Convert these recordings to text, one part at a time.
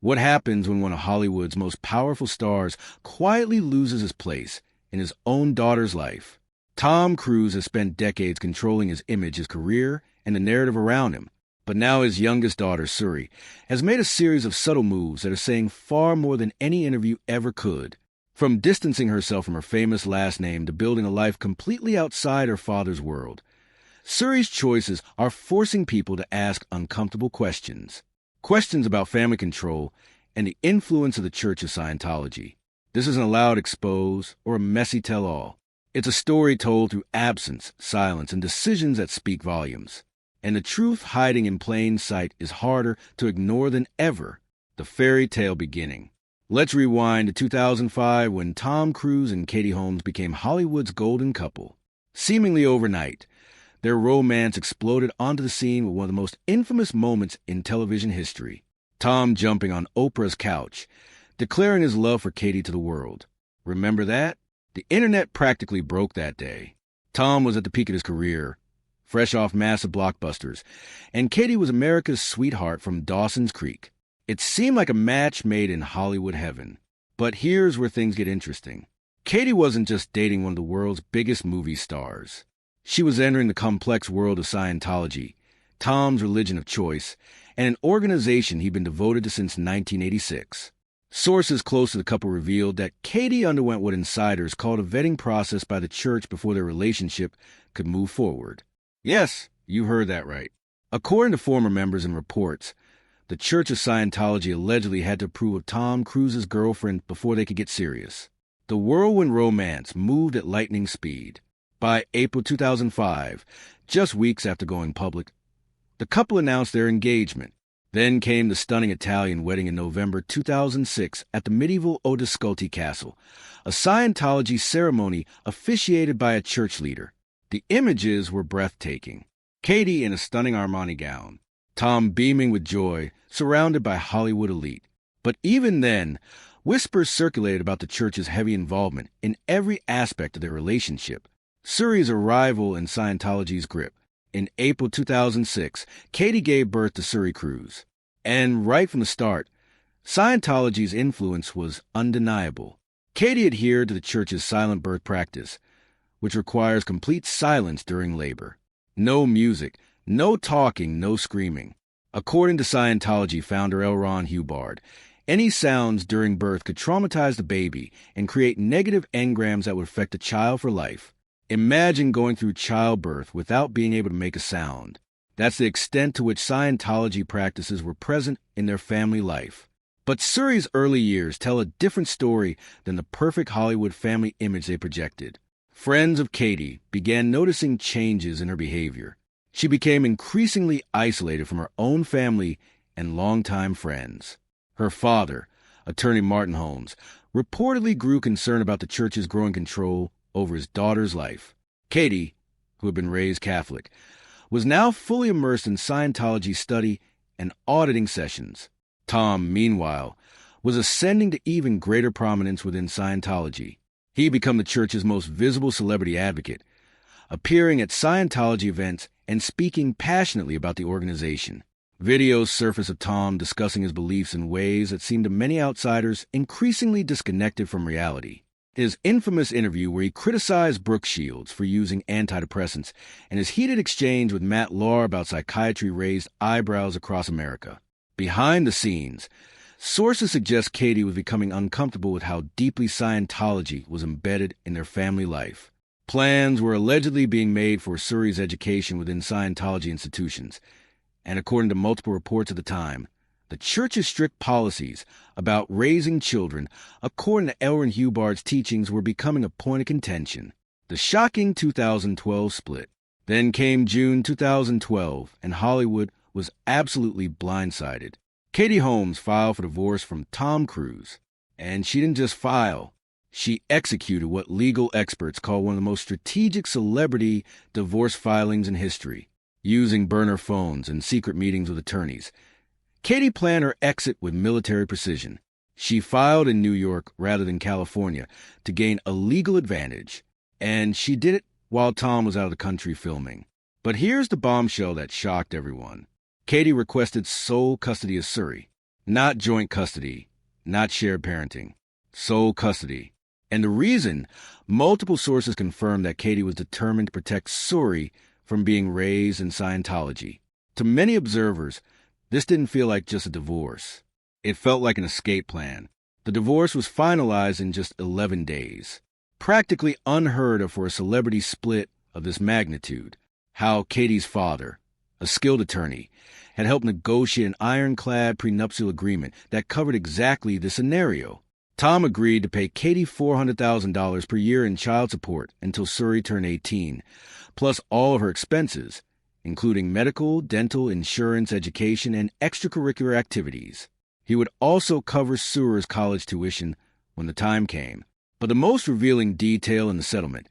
What happens when one of Hollywood's most powerful stars quietly loses his place in his own daughter's life? Tom Cruise has spent decades controlling his image, his career, and the narrative around him. But now his youngest daughter, Suri, has made a series of subtle moves that are saying far more than any interview ever could. From distancing herself from her famous last name to building a life completely outside her father's world, Suri's choices are forcing people to ask uncomfortable questions. Questions about family control and the influence of the Church of Scientology. This isn't a loud expose or a messy tell-all. It's a story told through absence, silence, and decisions that speak volumes. And the truth hiding in plain sight is harder to ignore than ever. The fairy tale beginning. Let's rewind to 2005 when Tom Cruise and Katie Holmes became Hollywood's golden couple. Seemingly overnight, their romance exploded onto the scene with one of the most infamous moments in television history. Tom jumping on Oprah's couch, declaring his love for Katie to the world. Remember that? The internet practically broke that day. Tom was at the peak of his career, fresh off massive blockbusters, and Katie was America's sweetheart from Dawson's Creek. It seemed like a match made in Hollywood heaven. But here's where things get interesting. Katie wasn't just dating one of the world's biggest movie stars. She was entering the complex world of Scientology, Tom's religion of choice, and an organization he'd been devoted to since 1986. Sources close to the couple revealed that Katie underwent what insiders called a vetting process by the church before their relationship could move forward. Yes, you heard that right. According to former members and reports, the Church of Scientology allegedly had to approve of Tom Cruise's girlfriend before they could get serious. The whirlwind romance moved at lightning speed. By April 2005, just weeks after going public, the couple announced their engagement. Then came the stunning Italian wedding in November 2006 at the medieval Odescalchi Castle, a Scientology ceremony officiated by a church leader. The images were breathtaking. Katie in a stunning Armani gown, Tom beaming with joy, surrounded by Hollywood elite. But even then, whispers circulated about the church's heavy involvement in every aspect of their relationship. Suri's arrival in Scientology's grip. In April 2006, Katie gave birth to Suri Cruise. And right from the start, Scientology's influence was undeniable. Katie adhered to the church's silent birth practice, which requires complete silence during labor. No music, no talking, no screaming. According to Scientology founder L. Ron Hubbard, any sounds during birth could traumatize the baby and create negative engrams that would affect the child for life. Imagine going through childbirth without being able to make a sound. That's the extent to which Scientology practices were present in their family life. But Suri's early years tell a different story than the perfect Hollywood family image they projected. Friends of Katie began noticing changes in her behavior. She became increasingly isolated from her own family and longtime friends. Her father, attorney Martin Holmes, reportedly grew concerned about the church's growing control over his daughter's life. Katie, who had been raised Catholic, was now fully immersed in Scientology study and auditing sessions. Tom, meanwhile, was ascending to even greater prominence within Scientology. He had become the church's most visible celebrity advocate, appearing at Scientology events and speaking passionately about the organization. Videos surfaced of Tom discussing his beliefs in ways that seemed to many outsiders increasingly disconnected from reality. His infamous interview where he criticized Brooke Shields for using antidepressants and his heated exchange with Matt Lauer about psychiatry raised eyebrows across America. Behind the scenes, sources suggest Katie was becoming uncomfortable with how deeply Scientology was embedded in their family life. Plans were allegedly being made for Suri's education within Scientology institutions, and according to multiple reports at the time, the church's strict policies about raising children, according to L. Ron Hubbard's teachings, were becoming a point of contention. The shocking 2012 split. Then came June 2012, and Hollywood was absolutely blindsided. Katie Holmes filed for divorce from Tom Cruise. And she didn't just file. She executed what legal experts call one of the most strategic celebrity divorce filings in history, using burner phones and secret meetings with attorneys. Katie planned her exit with military precision. She filed in New York rather than California to gain a legal advantage, and she did it while Tom was out of the country filming. But here's the bombshell that shocked everyone. Katie requested sole custody of Suri. Not joint custody, not shared parenting, sole custody. And the reason, multiple sources confirm that Katie was determined to protect Suri from being raised in Scientology. To many observers, this didn't feel like just a divorce. It felt like an escape plan. The divorce was finalized in just 11 days. Practically unheard of for a celebrity split of this magnitude. How Katie's father, a skilled attorney, had helped negotiate an ironclad prenuptial agreement that covered exactly this scenario. Tom agreed to pay Katie $400,000 per year in child support until Suri turned 18, plus all of her expenses, including medical, dental, insurance, education, and extracurricular activities. He would also cover Suri's college tuition when the time came. But the most revealing detail in the settlement,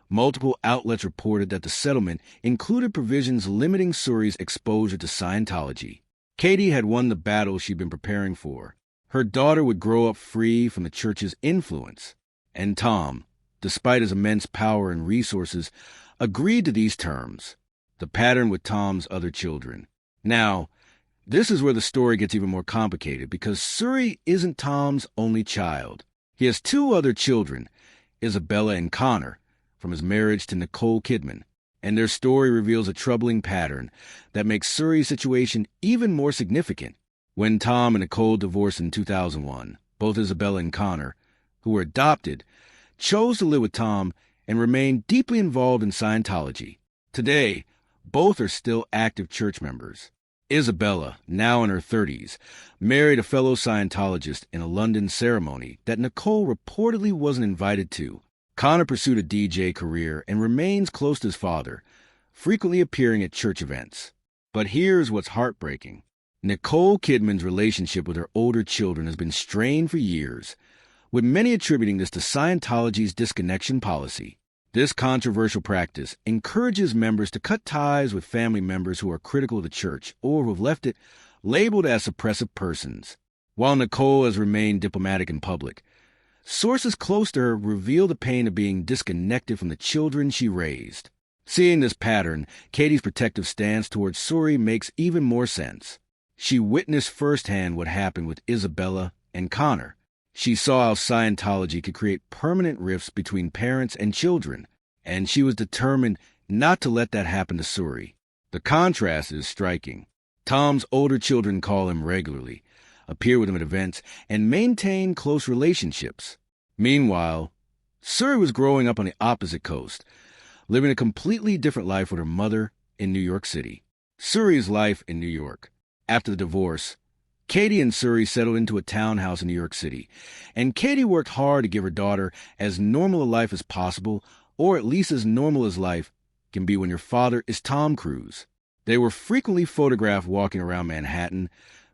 multiple outlets reported that the settlement included provisions limiting Suri's exposure to Scientology. Katie had won the battle she'd been preparing for. Her daughter would grow up free from the church's influence. And Tom, despite his immense power and resources, agreed to these terms. The pattern with Tom's other children. Now, this is where the story gets even more complicated because Suri isn't Tom's only child. He has two other children, Isabella and Connor, from his marriage to Nicole Kidman, and their story reveals a troubling pattern that makes Suri's situation even more significant. When Tom and Nicole divorced in 2001, both Isabella and Connor, who were adopted, chose to live with Tom and remain deeply involved in Scientology. Today, both are still active church members. Isabella, now in her 30s, married a fellow Scientologist in a London ceremony that Nicole reportedly wasn't invited to. Connor pursued a DJ career and remains close to his father, frequently appearing at church events. But here's what's heartbreaking. Nicole Kidman's relationship with her older children has been strained for years, with many attributing this to Scientology's disconnection policy. This controversial practice encourages members to cut ties with family members who are critical of the church or who have left it labeled as suppressive persons. While Nicole has remained diplomatic in public, sources close to her reveal the pain of being disconnected from the children she raised. Seeing this pattern, Katie's protective stance towards Suri makes even more sense. She witnessed firsthand what happened with Isabella and Connor. She saw how Scientology could create permanent rifts between parents and children, and she was determined not to let that happen to Suri. The contrast is striking. Tom's older children call him regularly, appear with him at events, and maintain close relationships. Meanwhile, Suri was growing up on the opposite coast, living a completely different life with her mother in New York City. Suri's life in New York. After the divorce, Katie and Suri settled into a townhouse in New York City, and Katie worked hard to give her daughter as normal a life as possible, or at least as normal as life can be when your father is Tom Cruise. They were frequently photographed walking around Manhattan,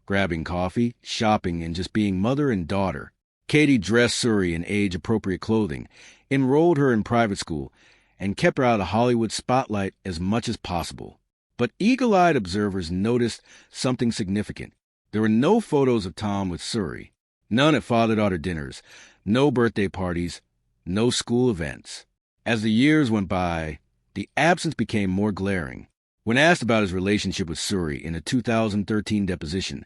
grabbing coffee, shopping, and just being mother and daughter. Katie dressed Suri in age-appropriate clothing, enrolled her in private school, and kept her out of the Hollywood spotlight as much as possible. But eagle-eyed observers noticed something significant. There were no photos of Tom with Suri, none at father-daughter dinners, no birthday parties, no school events. As the years went by, the absence became more glaring. When asked about his relationship with Suri in a 2013 deposition,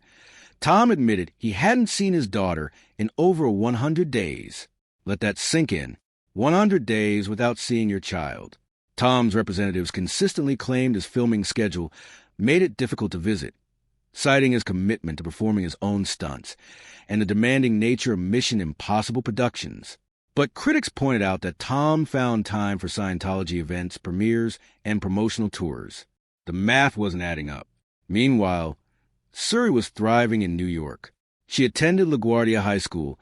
Tom admitted he hadn't seen his daughter in over 100 days. Let that sink in. 100 days without seeing your child. Tom's representatives consistently claimed his filming schedule made it difficult to visit, citing his commitment to performing his own stunts and the demanding nature of Mission Impossible productions. But critics pointed out that Tom found time for Scientology events, premieres, and promotional tours. The math wasn't adding up. Meanwhile, Suri was thriving in New York. She attended LaGuardia High School,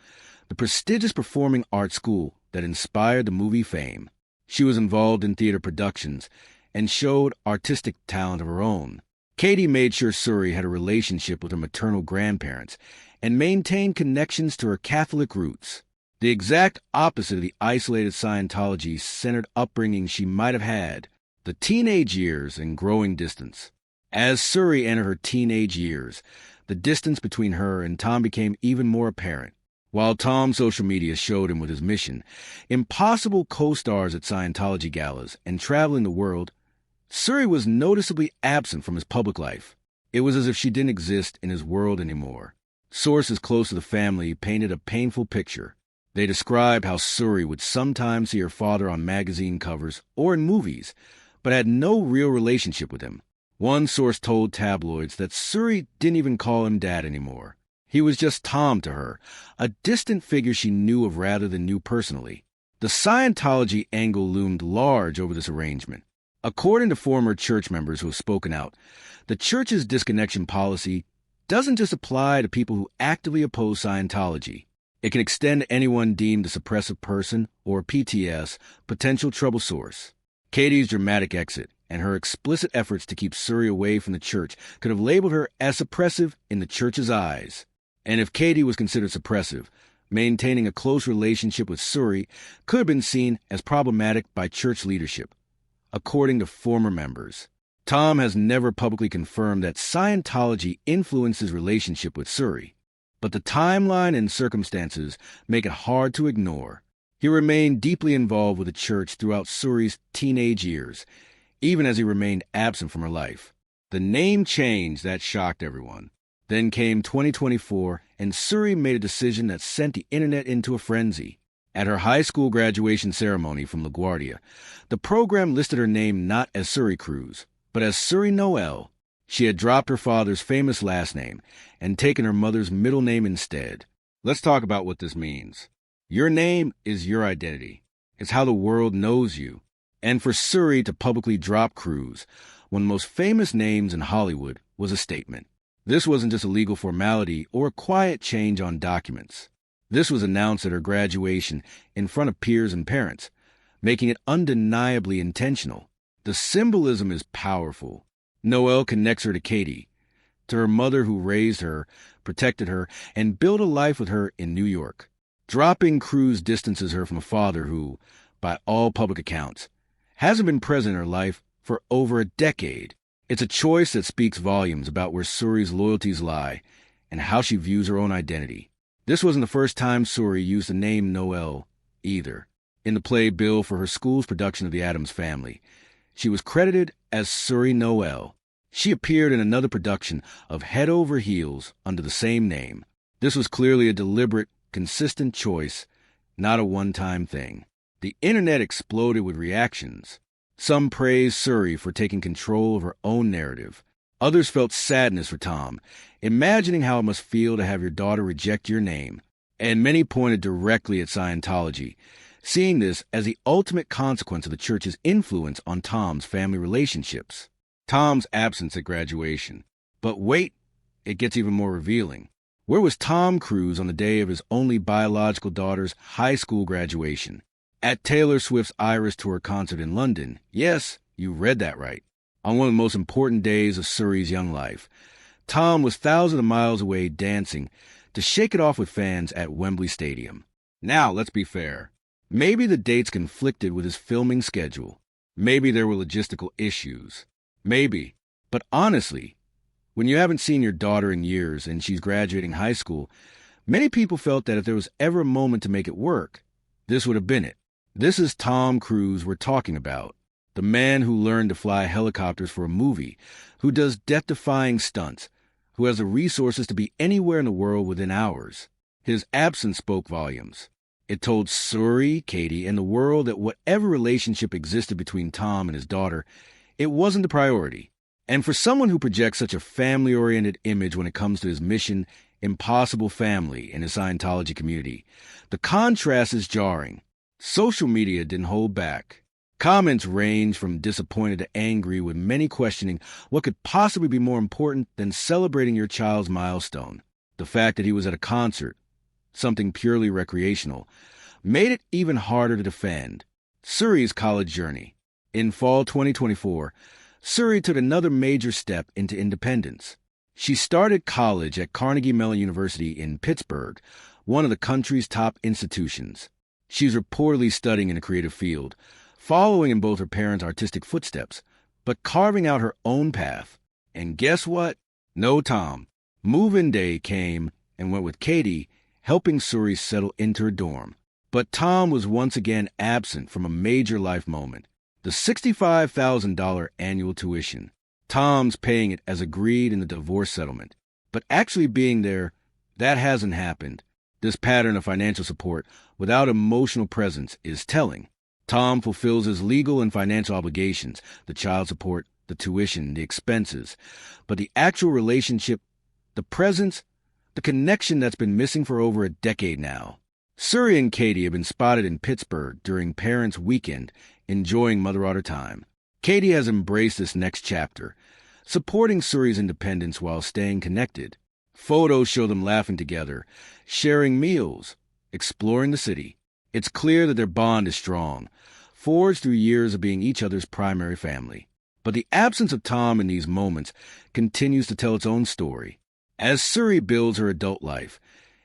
the prestigious performing arts school that inspired the movie fame. She was involved in theater productions and showed artistic talent of her own. Katie made sure Suri had a relationship with her maternal grandparents and maintained connections to her Catholic roots. The exact opposite of the isolated Scientology-centered upbringing she might have had, the teenage years and growing distance. As Suri entered her teenage years, the distance between her and Tom became even more apparent. While Tom's social media showed him with his mission, impossible co-stars at Scientology galas, and traveling the world, Suri was noticeably absent from his public life. It was as if she didn't exist in his world anymore. Sources close to the family painted a painful picture. They described how Suri would sometimes see her father on magazine covers or in movies, but had no real relationship with him. One source told tabloids that Suri didn't even call him dad anymore. He was just Tom to her, a distant figure she knew of rather than knew personally. The Scientology angle loomed large over this arrangement. According to former church members who have spoken out, the church's disconnection policy doesn't just apply to people who actively oppose Scientology. It can extend to anyone deemed a suppressive person or PTS, potential trouble source. Katie's dramatic exit and her explicit efforts to keep Suri away from the church could have labeled her as suppressive in the church's eyes. And if Katie was considered suppressive, maintaining a close relationship with Suri could have been seen as problematic by church leadership. According to former members, Tom has never publicly confirmed that Scientology influenced his relationship with Suri, but the timeline and circumstances make it hard to ignore. He remained deeply involved with the church throughout Suri's teenage years, even as he remained absent from her life. The name change that shocked everyone. Then came 2024, and Suri made a decision that sent the internet into a frenzy. At her high school graduation ceremony from LaGuardia, the program listed her name not as Suri Cruz, but as Suri Noel. She had dropped her father's famous last name and taken her mother's middle name instead. Let's talk about what this means. Your name is your identity. It's how the world knows you. And for Suri to publicly drop Cruz, one of the most famous names in Hollywood, was a statement. This wasn't just a legal formality or a quiet change on documents. This was announced at her graduation in front of peers and parents, making it undeniably intentional. The symbolism is powerful. Noelle connects her to Katie, to her mother who raised her, protected her, and built a life with her in New York. Dropping Cruz distances her from a father who, by all public accounts, hasn't been present in her life for over a decade. It's a choice that speaks volumes about where Suri's loyalties lie and how she views her own identity. This wasn't the first time Suri used the name Noelle, either. In the play bill for her school's production of The Addams Family, she was credited as Suri Noelle. She appeared in another production of Head Over Heels under the same name. This was clearly a deliberate, consistent choice, not a one-time thing. The internet exploded with reactions. Some praised Suri for taking control of her own narrative. Others felt sadness for Tom, imagining how it must feel to have your daughter reject your name. And many pointed directly at Scientology, seeing this as the ultimate consequence of the church's influence on Tom's family relationships. Tom's absence at graduation. But wait, it gets even more revealing. Where was Tom Cruise on the day of his only biological daughter's high school graduation? At Taylor Swift's Iris Tour concert in London. Yes, you read that right. On one of the most important days of Suri's young life, Tom was thousands of miles away dancing to shake it off with fans at Wembley Stadium. Now, let's be fair. Maybe the dates conflicted with his filming schedule. Maybe there were logistical issues. Maybe. But honestly, when you haven't seen your daughter in years and she's graduating high school, many people felt that if there was ever a moment to make it work, this would have been it. This is Tom Cruise we're talking about. The man who learned to fly helicopters for a movie, who does death-defying stunts, who has the resources to be anywhere in the world within hours. His absence spoke volumes. It told Suri, Katie, and the world that whatever relationship existed between Tom and his daughter, it wasn't the priority. And for someone who projects such a family-oriented image when it comes to his mission, impossible family in his Scientology community, the contrast is jarring. Social media didn't hold back. Comments range from disappointed to angry, with many questioning what could possibly be more important than celebrating your child's milestone. The fact that he was at a concert, something purely recreational, made it even harder to defend. Suri's college journey. In fall 2024, Suri took another major step into independence. She started college at Carnegie Mellon University in Pittsburgh, one of the country's top institutions. She's reportedly studying in a creative field, following in both her parents' artistic footsteps, but carving out her own path. And guess what? No Tom. Move-in day came and went with Katie, helping Suri settle into her dorm. But Tom was once again absent from a major life moment, the $65,000 annual tuition. Tom's paying it as agreed in the divorce settlement, but actually being there That hasn't happened. This pattern of financial support without emotional presence is telling. Tom fulfills his legal and financial obligations, the child support, the tuition, the expenses. But the actual relationship, the presence, the connection that's been missing for over a decade now. Suri and Katie have been spotted in Pittsburgh during Parents' Weekend, enjoying mother-daughter time. Katie has embraced this next chapter, supporting Suri's independence while staying connected. Photos show them laughing together, sharing meals, exploring the city. It's clear that their bond is strong, forged through years of being each other's primary family. But the absence of Tom in these moments continues to tell its own story. As Suri builds her adult life,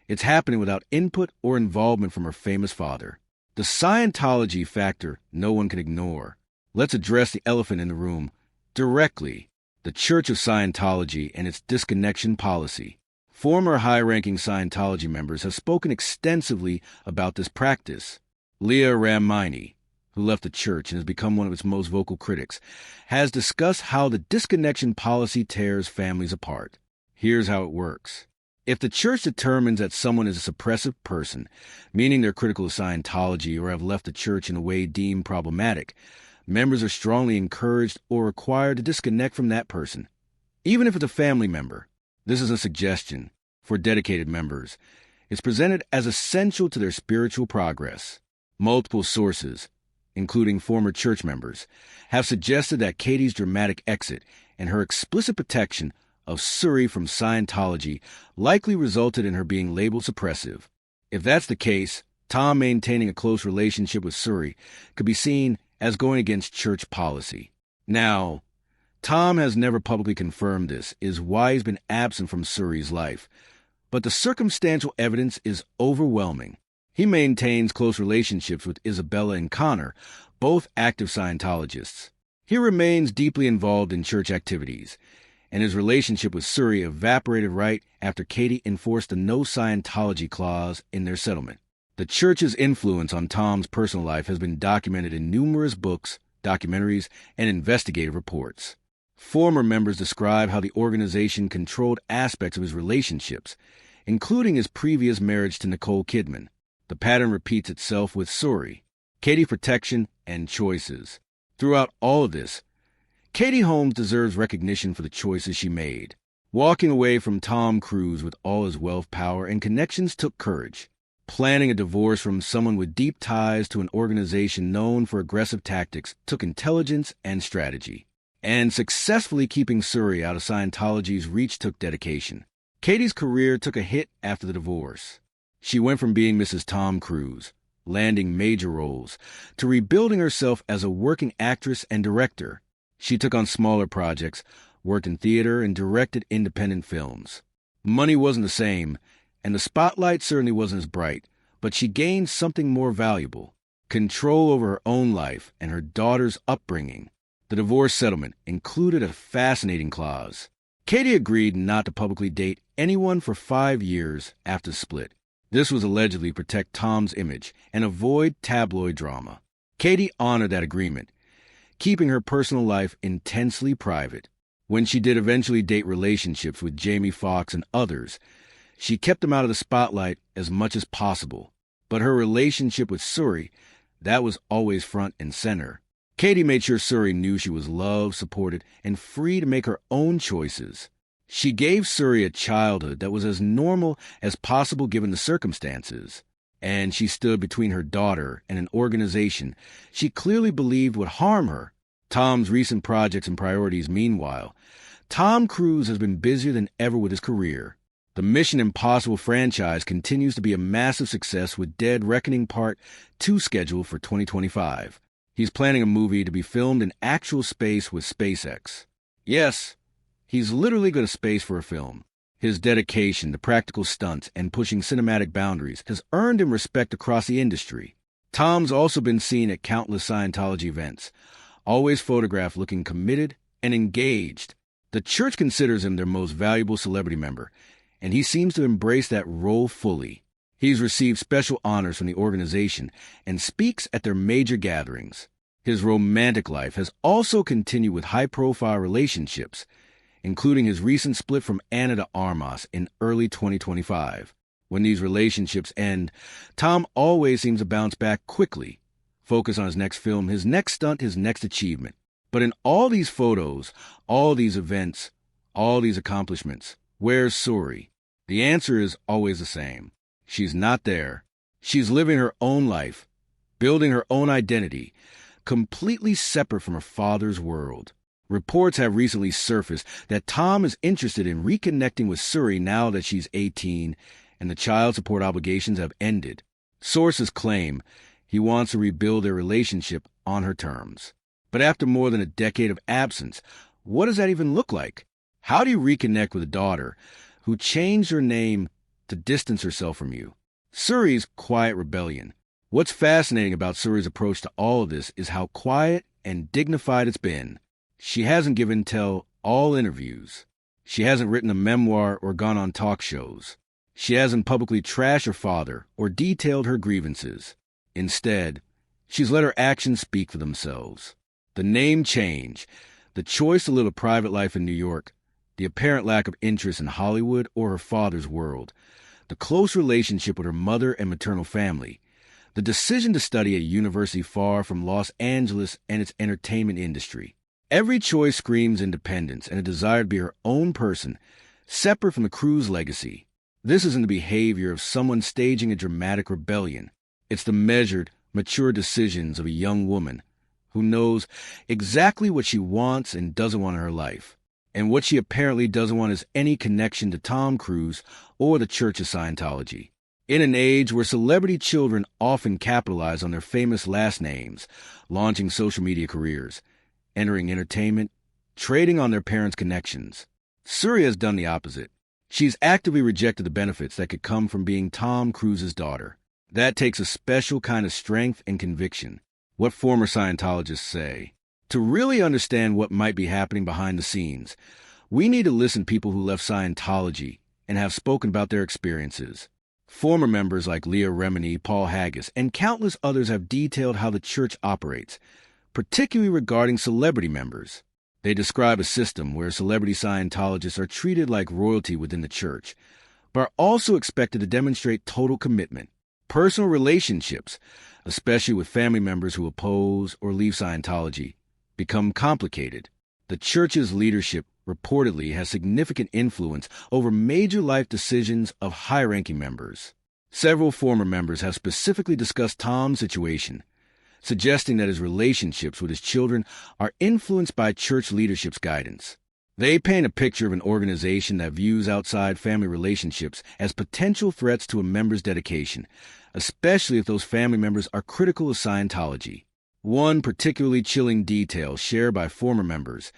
it's happening without input or involvement from her famous father. The Scientology factor no one can ignore. Let's address the elephant in the room directly: the Church of Scientology and its disconnection policy. Former high-ranking Scientology members have spoken extensively about this practice. Leah Ramini, who left the church and has become one of its most vocal critics, has discussed how the disconnection policy tears families apart. Here's how it works. If the church determines that someone is a suppressive person, meaning they're critical of Scientology or have left the church in a way deemed problematic, members are strongly encouraged or required to disconnect from that person, even if it's a family member. This is a suggestion for dedicated members. It's presented as essential to their spiritual progress. Multiple sources, including former church members, have suggested that Katie's dramatic exit and her explicit protection of Suri from Scientology likely resulted in her being labeled suppressive. If that's the case, Tom maintaining a close relationship with Suri could be seen as going against church policy. Now, Tom has never publicly confirmed this, is why he's been absent from Suri's life, but the circumstantial evidence is overwhelming. He maintains close relationships with Isabella and Connor, both active Scientologists. He remains deeply involved in church activities, and his relationship with Suri evaporated right after Katie enforced the no Scientology clause in their settlement. The church's influence on Tom's personal life has been documented in numerous books, documentaries, and investigative reports. Former members describe how the organization controlled aspects of his relationships, including his previous marriage to Nicole Kidman. The pattern repeats itself with Suri, Katie's protection, and choices. Throughout all of this, Katie Holmes deserves recognition for the choices she made. Walking away from Tom Cruise with all his wealth, power, and connections took courage. Planning a divorce from someone with deep ties to an organization known for aggressive tactics took intelligence and strategy. And successfully keeping Suri out of Scientology's reach took dedication. Katie's career took a hit after the divorce. She went from being Mrs. Tom Cruise, landing major roles, to rebuilding herself as a working actress and director. She took on smaller projects, worked in theater, and directed independent films. Money wasn't the same, and the spotlight certainly wasn't as bright, but she gained something more valuable: control over her own life and her daughter's upbringing. The divorce settlement included a fascinating clause. Katie agreed not to publicly date anyone for 5 years after the split. This was allegedly to protect Tom's image and avoid tabloid drama. Katie honored that agreement, keeping her personal life intensely private. When she did eventually date relationships with Jamie Foxx and others, she kept them out of the spotlight as much as possible. But her relationship with Suri, that was always front and center. Katie made sure Suri knew she was loved, supported, and free to make her own choices. She gave Suri a childhood that was as normal as possible given the circumstances. And she stood between her daughter and an organization she clearly believed would harm her. Tom's recent projects and priorities, meanwhile, Tom Cruise has been busier than ever with his career. The Mission Impossible franchise continues to be a massive success, with Dead Reckoning Part 2 scheduled for 2025. He's planning a movie to be filmed in actual space with SpaceX. Yes, he's literally going to space for a film. His dedication to practical stunts and pushing cinematic boundaries has earned him respect across the industry. Tom's also been seen at countless Scientology events, always photographed looking committed and engaged. The church considers him their most valuable celebrity member, and he seems to embrace that role fully. He's received special honors from the organization and speaks at their major gatherings. His romantic life has also continued with high-profile relationships, including his recent split from Anna de Armas in early 2025. When these relationships end, Tom always seems to bounce back quickly, focus on his next film, his next stunt, his next achievement. But in all these photos, all these events, all these accomplishments, where's Suri? The answer is always the same. She's not there. She's living her own life, building her own identity, completely separate from her father's world. Reports have recently surfaced that Tom is interested in reconnecting with Suri now that she's 18 and the child support obligations have ended. Sources claim he wants to rebuild their relationship on her terms. But after more than a decade of absence, what does that even look like? How do you reconnect with a daughter who changed her name to distance herself from you? Suri's quiet rebellion. What's fascinating about Suri's approach to all of this is how quiet and dignified it's been. She hasn't given tell-all interviews. She hasn't written a memoir or gone on talk shows. She hasn't publicly trashed her father or detailed her grievances. Instead, she's let her actions speak for themselves. The name change, the choice to live a private life in New York, the apparent lack of interest in Hollywood or her father's world, the close relationship with her mother and maternal family, the decision to study at a university far from Los Angeles and its entertainment industry. Every choice screams independence and a desire to be her own person, separate from the crew's legacy. This isn't the behavior of someone staging a dramatic rebellion. It's the measured, mature decisions of a young woman who knows exactly what she wants and doesn't want in her life. And what she apparently doesn't want is any connection to Tom Cruise or the Church of Scientology. In an age where celebrity children often capitalize on their famous last names, launching social media careers, entering entertainment, trading on their parents' connections, Suri has done the opposite. She's actively rejected the benefits that could come from being Tom Cruise's daughter. That takes a special kind of strength and conviction. What former Scientologists say. To really understand what might be happening behind the scenes, we need to listen to people who left Scientology and have spoken about their experiences. Former members like Leah Remini, Paul Haggis, and countless others have detailed how the church operates, particularly regarding celebrity members. They describe a system where celebrity Scientologists are treated like royalty within the church, but are also expected to demonstrate total commitment. Personal relationships, especially with family members who oppose or leave Scientology, become complicated. The church's leadership reportedly has significant influence over major life decisions of high-ranking members. Several former members have specifically discussed Tom's situation, suggesting that his relationships with his children are influenced by church leadership's guidance. They paint a picture of an organization that views outside family relationships as potential threats to a member's dedication, especially if those family members are critical of Scientology. One particularly chilling detail shared by former members,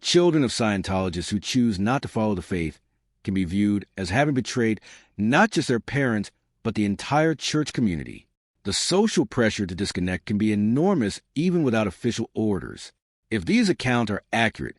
children of Scientologists who choose not to follow the faith, can be viewed as having betrayed not just their parents, but the entire church community. The social pressure to disconnect can be enormous even without official orders. If these accounts are accurate,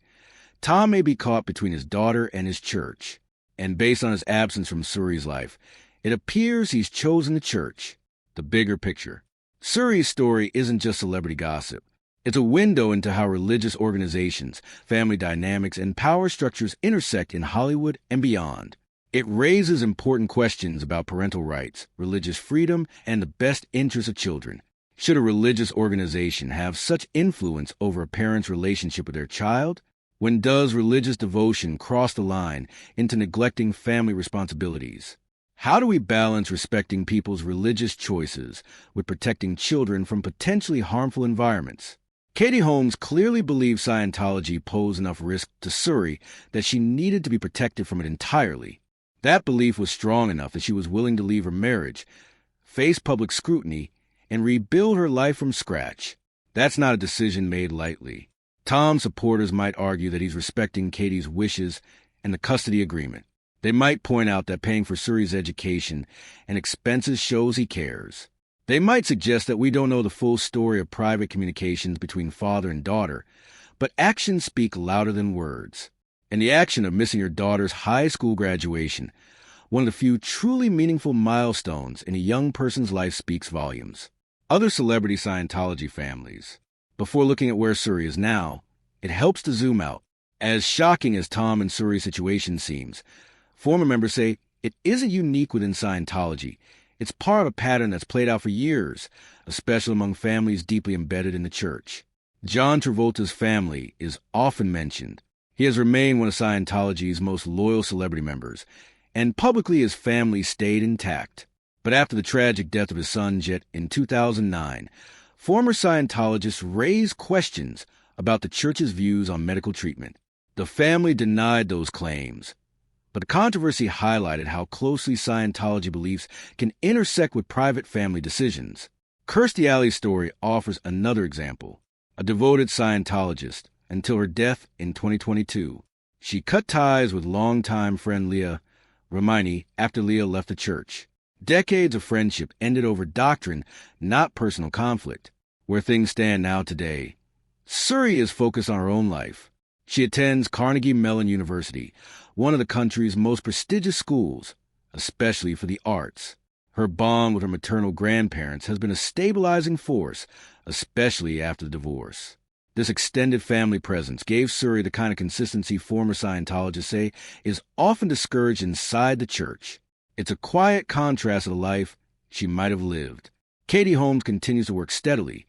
Tom may be caught between his daughter and his church. And based on his absence from Suri's life, it appears he's chosen the church. The bigger picture. Suri's story isn't just celebrity gossip. It's a window into how religious organizations, family dynamics, and power structures intersect in Hollywood and beyond. It raises important questions about parental rights, religious freedom, and the best interests of children. Should a religious organization have such influence over a parent's relationship with their child? When does religious devotion cross the line into neglecting family responsibilities? How do we balance respecting people's religious choices with protecting children from potentially harmful environments? Katie Holmes clearly believed Scientology posed enough risk to Suri that she needed to be protected from it entirely. That belief was strong enough that she was willing to leave her marriage, face public scrutiny, and rebuild her life from scratch. That's not a decision made lightly. Tom's supporters might argue that he's respecting Katie's wishes and the custody agreement. They might point out that paying for Suri's education and expenses shows he cares. They might suggest that we don't know the full story of private communications between father and daughter, but actions speak louder than words. And the action of missing your daughter's high school graduation, one of the few truly meaningful milestones in a young person's life, speaks volumes. Other celebrity Scientology families. Before looking at where Suri is now, it helps to zoom out. As shocking as Tom and Suri's situation seems, former members say it isn't unique within Scientology. It's part of a pattern that's played out for years, especially among families deeply embedded in the church. John Travolta's family is often mentioned. He has remained one of Scientology's most loyal celebrity members, and publicly his family stayed intact. But after the tragic death of his son, Jet, in 2009, former Scientologists raised questions about the church's views on medical treatment. The family denied those claims, but the controversy highlighted how closely Scientology beliefs can intersect with private family decisions. Kirstie Alley's story offers another example. A devoted Scientologist until her death in 2022. She cut ties with longtime friend Leah Remini after Leah left the church. Decades of friendship ended over doctrine, not personal conflict. Where things stand now today, Suri is focused on her own life. She attends Carnegie Mellon University, one of the country's most prestigious schools, especially for the arts. Her bond with her maternal grandparents has been a stabilizing force, especially after the divorce. This extended family presence gave Suri the kind of consistency former Scientologists say is often discouraged inside the church. It's a quiet contrast to the life she might have lived. Katie Holmes continues to work steadily,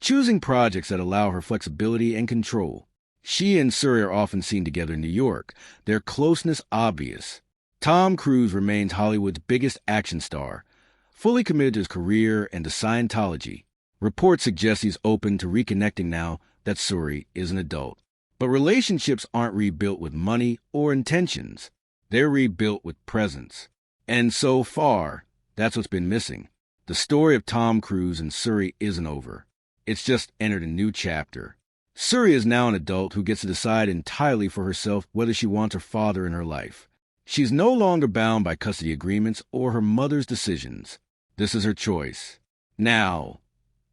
choosing projects that allow her flexibility and control. She and Suri are often seen together in New York, their closeness obvious. Tom Cruise remains Hollywood's biggest action star, fully committed to his career and to Scientology. Reports suggest he's open to reconnecting now that Suri is an adult. But relationships aren't rebuilt with money or intentions. They're rebuilt with presence. And so far, that's what's been missing. The story of Tom Cruise and Suri isn't over. It's just entered a new chapter. Suri is now an adult who gets to decide entirely for herself whether she wants her father in her life. She's no longer bound by custody agreements or her mother's decisions. This is her choice. Now,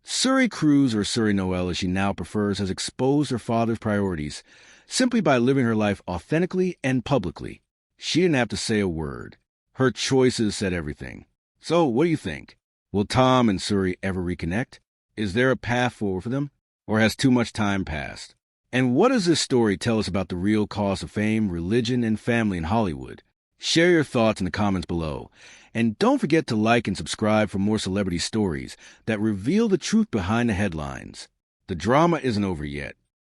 Suri Cruise, or Suri Noel as she now prefers, has exposed her father's priorities simply by living her life authentically and publicly. She didn't have to say a word. Her choices said everything. So, what do you think? Will Tom and Suri ever reconnect? Is there a path forward for them? Or has too much time passed? And what does this story tell us about the real cost of fame, religion, and family in Hollywood? Share your thoughts in the comments below. And don't forget to like and subscribe for more celebrity stories that reveal the truth behind the headlines. The drama isn't over yet.